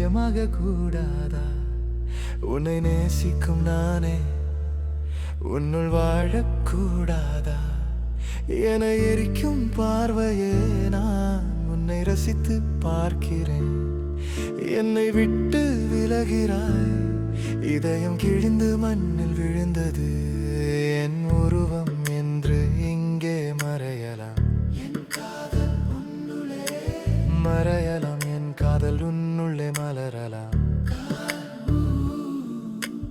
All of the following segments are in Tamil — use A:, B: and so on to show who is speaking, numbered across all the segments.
A: நிஜமாக கூடாதா? உன்னை நேசிக்கும் நானே உன்னுள் வாழக்கூடாதா? என எரிக்கும் பார்வையே நான் உன்னை ரசித்து பார்க்கிறேன். என்னை விட்டு விலகிறாய், இதயம் கிழிந்து மண்ணில் விழுந்தது. என் உருவம் என்று இங்கே மறையலாம், என் காதல் உன்னுள்ளே மறையலாம், என் காதல் உன்னுள்ளே மலரலாம்.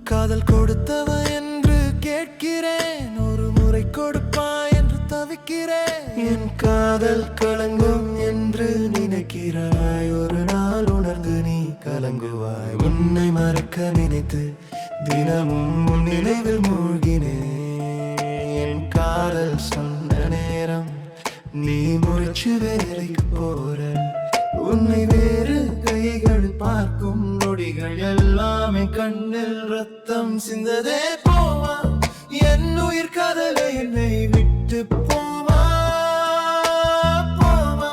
A: காதல் கொடுத்தவன் என்று கேட்கிறேன், ஒரு முறை கொடுப்பாய் என்று தவிக்கிறேன். என் காதல் கலங்கும் என்று நினைக்கிறாய், ஒரு நாள் உணர்ந்து நீ கலங்குவாய். உன்னை மறக்க நினைத்து தினமும் உன் நினைவில் மூழ்கினேன். என் காதல் சொன்ன நேரம் நீ முடிச்சு வேலைக்கு போற. உன்னை வேறு கைகள் பார்க்கும் நொடிகள் எல்லாமே கண்ணில் ரத்தம் சிந்ததே. போமா என் உயிர் காதலை, என்னை விட்டு போமா. போமா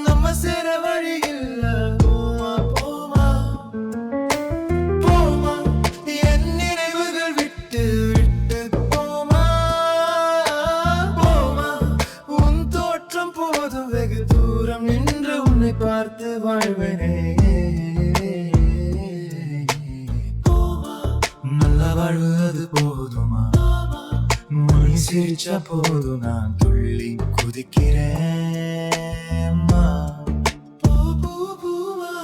A: நம்ம சேர வழி இல்ல. போமா போமா போமா என் நினைவுகள் விட்டு விட்டு போமா. போமா உன் தோற்றம் போதும், வெகு தூரம் நின்று உன்னை பார்த்து வாழ்வேனே. நல்ல வாழ்வு அது போதுமா? மொழி சிரிச்சா போதும், நான் துள்ளி குதிக்கிறேன். பூ பூ பூவா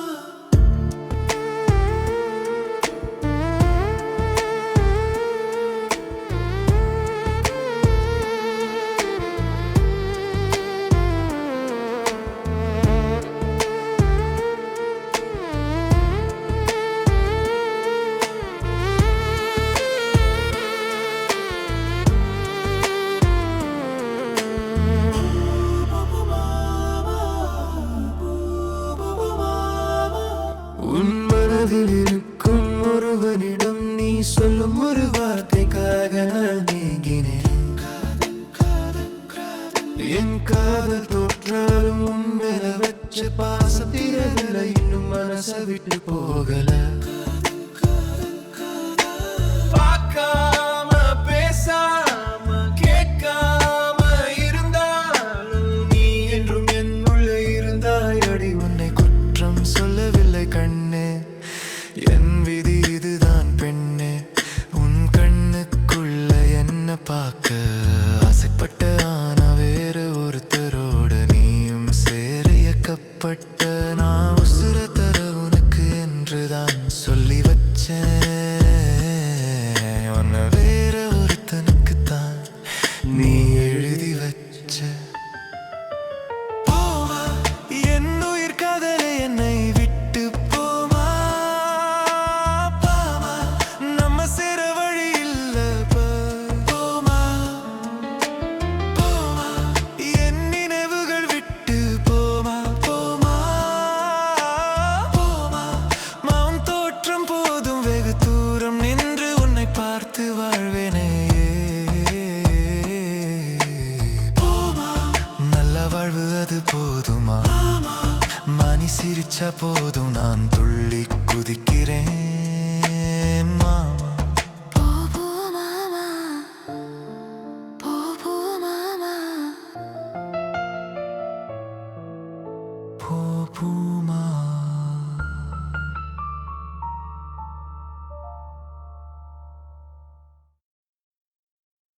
A: உன் மனதில் இருக்கும் ஒருவனிடம் நீ சொல்லும் ஒரு வார்த்தைக்காக நான் நீங்கினேன். என் காதல் தோற்றாலும் உன் மேல வச்ச பாசம் தீரவில்லை, இன்னும் மனச விட்டு போகல. பார்க்காம பேசாம கேட்காம இருந்தாலும் நீ என்றும் என்னுள்ளே இருந்தாய். அடி உன்னை குற்றம் சொல்லவில்லை கண்ணே, என் விதி இதுதான் பெண்ணே. உன் கண்ணுக்குள்ள என்ன பார்க்க ஆசைப்பட்ட, ஆனா வேறு ஒருத்தரோட நீயும் சேர இயக்கப்பட்ட. நான் உசுர தர உனக்கு என்றுதான் சொல்லி வச்சேன், உன்னை வேற ஒருத்தனுக்குத்தான் நீ எழுதி வச்ச. போமா என் உயிர் காதலை, என்னை விட்டு போமா. போமா நம்ம சேர வழி இல்ல. போமா போமா என் நினைவுகள் விட்டு போமா. போமா போமா மாம் தோற்றம் போதும், வெகு தூரம் நின்று உன்னை பார்த்து வாழ்வேனே. போமா நல்ல வாழ்வு அது போதுமா? மணி சிரிச்சா போதும், நான் துள்ளி குதிக்கிறேன். மாமா
B: போபோ மாமா, போபோ மாமா.
A: போ பூமா.